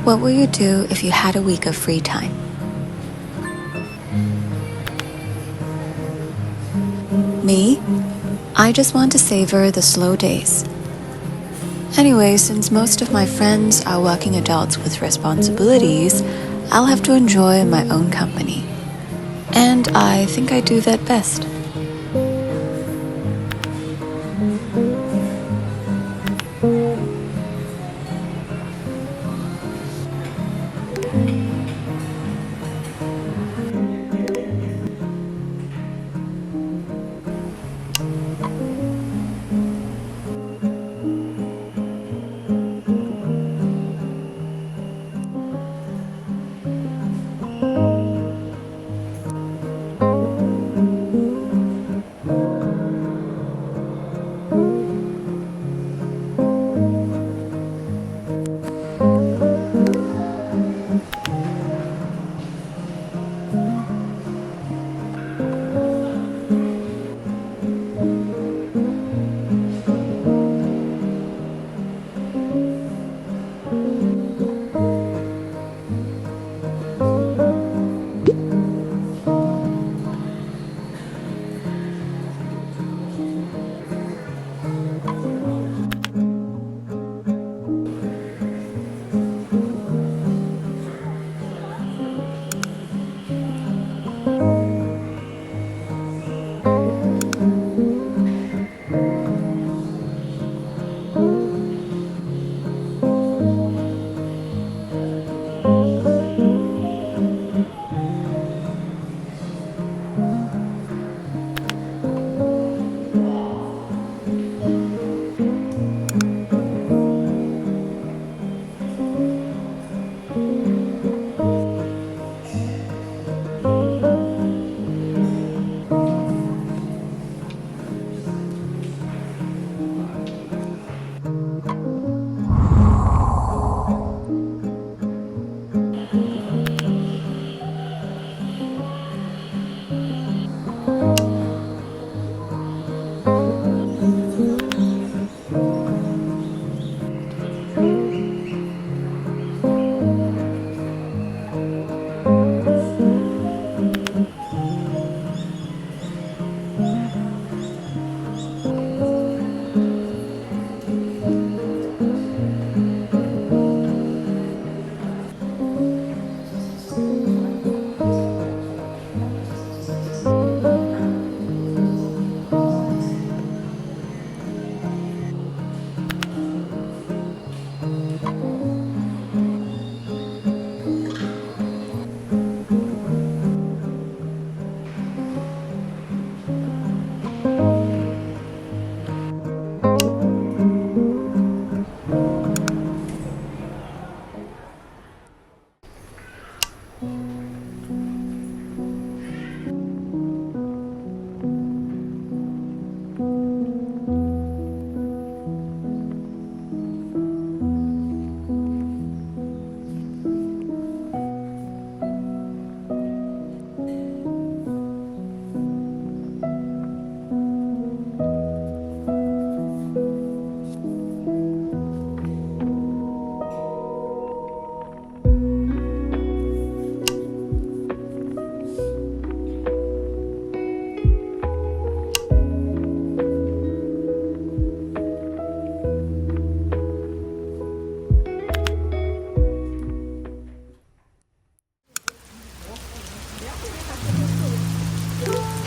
What will you do if you had a week of free time? Me? I just want to savor the slow days. Anyway, since most of my friends are working adults with responsibilities, I'll have to enjoy my own company. And I think I do that best.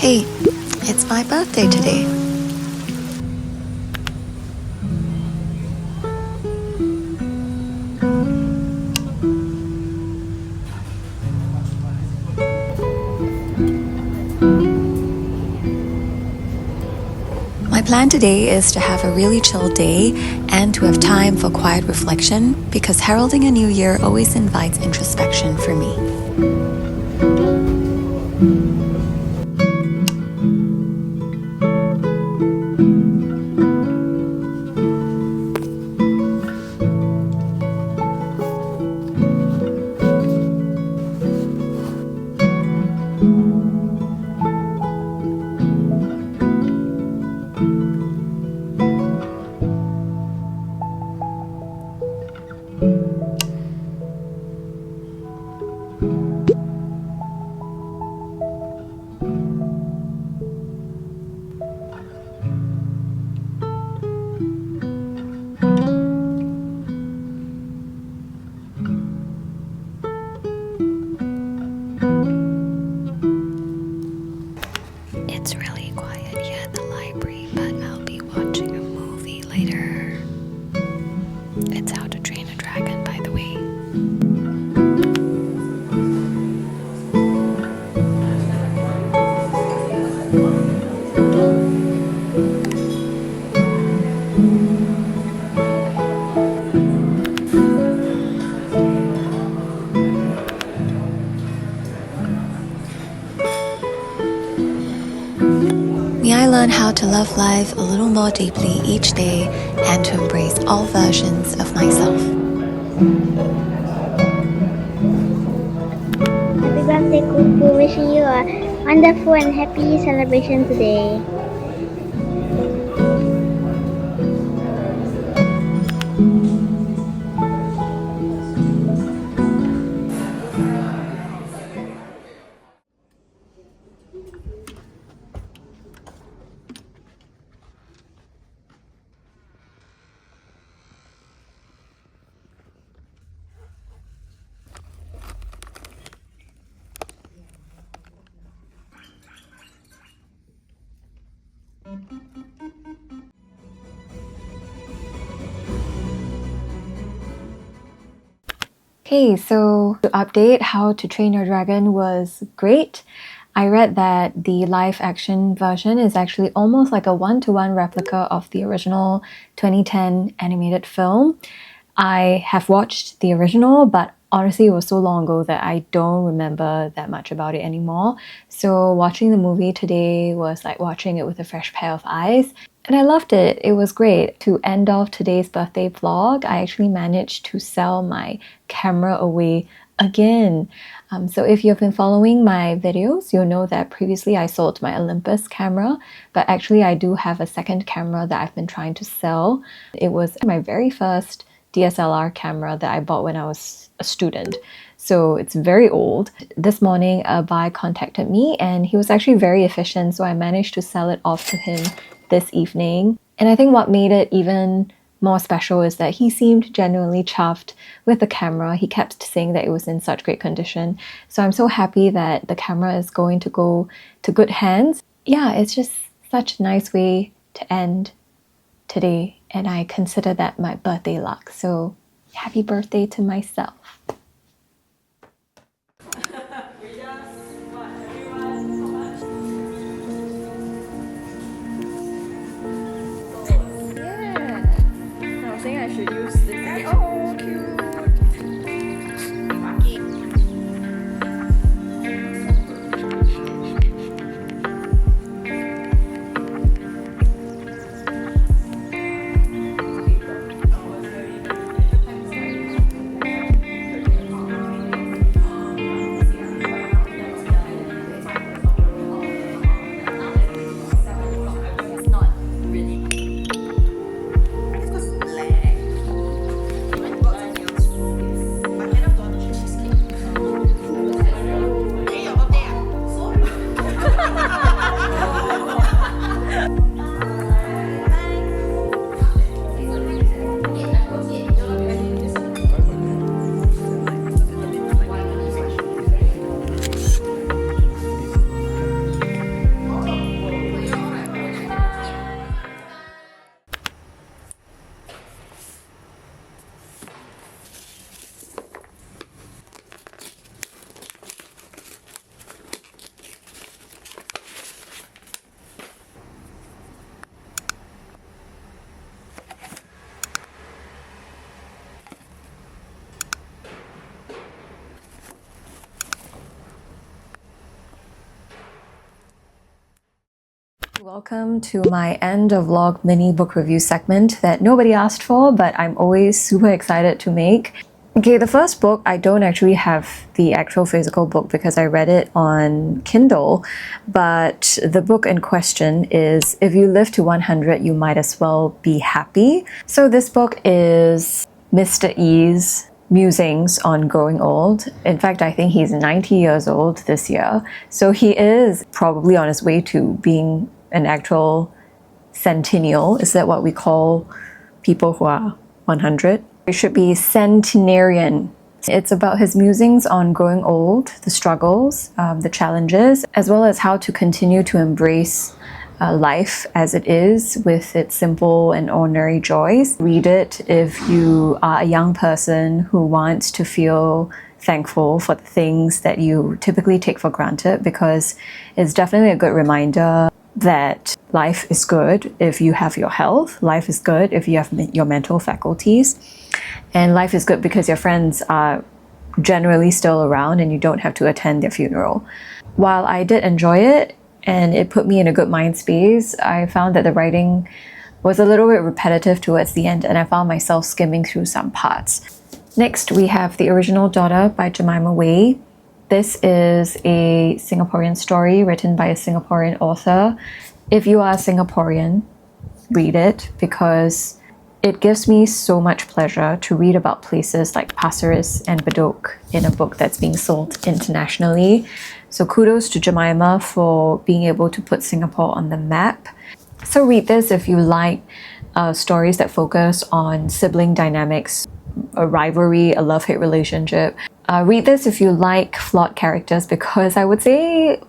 Hey, it's my birthday today. My plan today is to have a really chill day and to have time for quiet reflection because heralding a new year always invites introspection for me. how to love life a little more deeply each day and to embrace all versions of myself. Happy birthday, Cuckoo. Wishing you a wonderful and happy celebration today. Okay, so to update, How to Train Your Dragon was great. I read that the live action version is actually almost like a one-to-one replica of the original 2010 animated film. I have watched the original, but honestly, it was so long ago that I don't remember that much about it anymore. So watching the movie today was like watching it with a fresh pair of eyes. And I loved it. It was great. To end off today's birthday vlog, I actually managed to sell my camera away again. So if you've been following my videos, you'll know that previously I sold my Olympus camera, but actually I do have a second camera that I've been trying to sell. It was my very first DSLR camera that I bought when I was a student. So it's very old. This morning, a buyer contacted me and he was actually very efficient, so I managed to sell it off to him this evening. And I think what made it even more special is that he seemed genuinely chuffed with the camera. He kept saying that it was in such great condition. So I'm so happy that the camera is going to go to good hands. Yeah, it's just such a nice way to end today, and I consider that my birthday luck. So happy birthday to myself. I think I should use this. Oh, cute! Welcome to my end of vlog mini book review segment that nobody asked for, but I'm always super excited to make. Okay, the first book, I don't actually have the actual physical book because I read it on Kindle, but the book in question is If You Live to 100, You Might As Well Be Happy. So this book is Mr. E's musings on growing old. In fact, I think he's 90 years old this year. So he is probably on his way to being an actual centennial. Is that what we call people who are 100? It should be centenarian. It's about his musings on growing old, the struggles, the challenges, as well as how to continue to embrace life as it is with its simple and ordinary joys. Read it if you are a young person who wants to feel thankful for the things that you typically take for granted, because it's definitely a good reminder that life is good if you have your health, life is good if you have your mental faculties, and life is good because your friends are generally still around and you don't have to attend their funeral. While I did enjoy it, and it put me in a good mind space. I found that the writing was a little bit repetitive towards the end, and I found myself skimming through some parts. Next, we have The Original Daughter by Jemimah Wei. This is a Singaporean story written by a Singaporean author. If you are a Singaporean, read it, because it gives me so much pleasure to read about places like Pasir Ris and Bedok in a book that's being sold internationally. So kudos to Jemimah for being able to put Singapore on the map. So read this if you like stories that focus on sibling dynamics, a rivalry, a love-hate relationship. Read this if you like flawed characters, because I would say,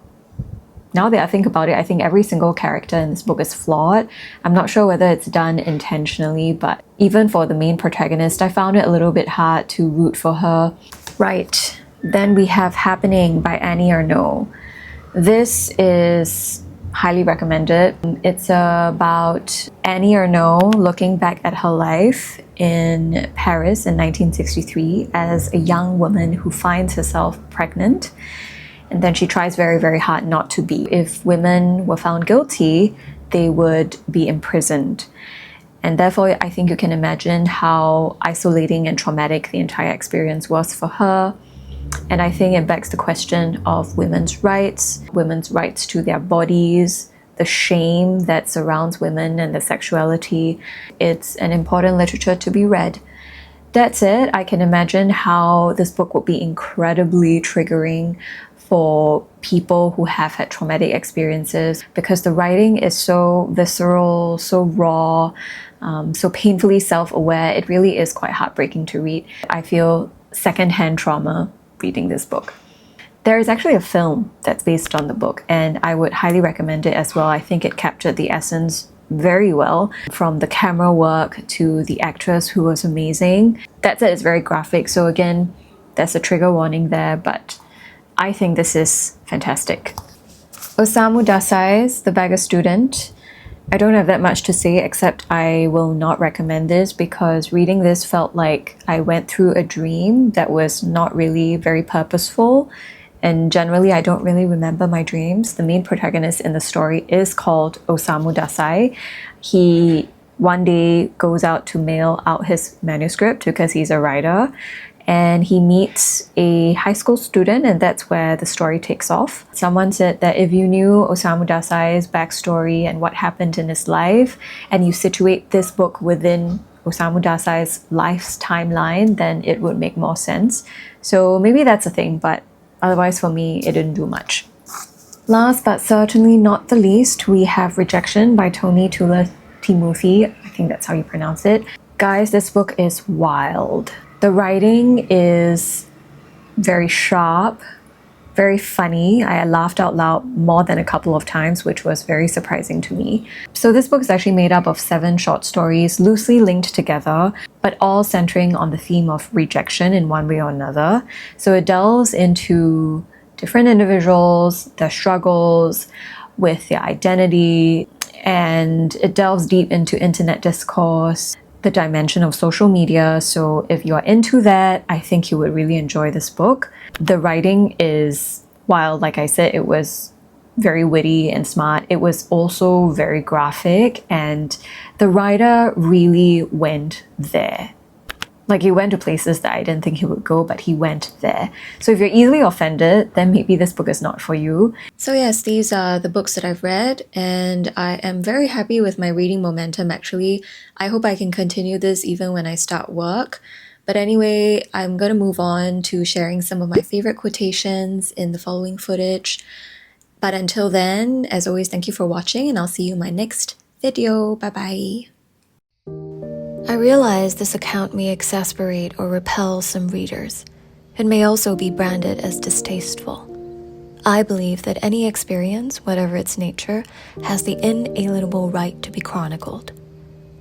now that I think about it, I think every single character in this book is flawed. I'm not sure whether it's done intentionally, but even for the main protagonist, I found it a little bit hard to root for her. Right, then we have Happening by Annie Ernaux. This is highly recommended. It's about Annie Ernaux looking back at her life in Paris in 1963 as a young woman who finds herself pregnant. And then she tries very, very hard not to be. If women were found guilty, they would be imprisoned. And therefore, I think you can imagine how isolating and traumatic the entire experience was for her. And I think it begs the question of women's rights to their bodies, the shame that surrounds women and their sexuality. It's an important literature to be read. That said, I can imagine how this book would be incredibly triggering for people who have had traumatic experiences, because the writing is so visceral, so raw, so painfully self-aware. It really is quite heartbreaking to read. I feel secondhand trauma reading this book. There is actually a film that's based on the book, and I would highly recommend it as well. I think it captured the essence very well, from the camera work to the actress, who was amazing. That said, it's very graphic, so again, there's a trigger warning there, but I think this is fantastic. Osamu Dazai's The Beggar Student. I don't have that much to say, except I will not recommend this, because reading this felt like I went through a dream that was not really very purposeful. And generally, I don't really remember my dreams. The main protagonist in the story is called Osamu Dazai. He one day goes out to mail out his manuscript because he's a writer, and he meets a high school student, and that's where the story takes off. Someone said that if you knew Osamu Dazai's backstory and what happened in his life, and you situate this book within Osamu Dazai's life's timeline, then it would make more sense. So maybe that's a thing, but otherwise for me, it didn't do much. Last but certainly not the least, we have Rejection by Tulathimutte. I think that's how you pronounce it. Guys, this book is wild. The writing is very sharp, very funny. I laughed out loud more than a couple of times, which was very surprising to me. So this book is actually made up of 7 short stories, loosely linked together, but all centering on the theme of rejection in one way or another. So it delves into different individuals, their struggles with their identity, and it delves deep into internet discourse, the dimension of social media. So if you're into that, I think you would really enjoy this book. The writing is wild. Like I said, it was very witty and smart. It was also very graphic, and the writer really went there. Like, he went to places that I didn't think he would go, but he went there. So if you're easily offended, then maybe this book is not for you. So yes, these are the books that I've read, and I am very happy with my reading momentum, actually. I hope I can continue this even when I start work. But anyway, I'm going to move on to sharing some of my favorite quotations in the following footage. But until then, as always, thank you for watching, and I'll see you in my next video. Bye-bye. I realize this account may exasperate or repel some readers. It may also be branded as distasteful. I believe that any experience, whatever its nature, has the inalienable right to be chronicled.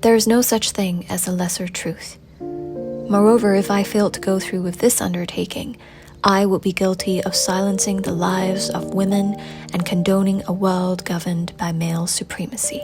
There is no such thing as a lesser truth. Moreover, if I failed to go through with this undertaking, I would be guilty of silencing the lives of women and condoning a world governed by male supremacy.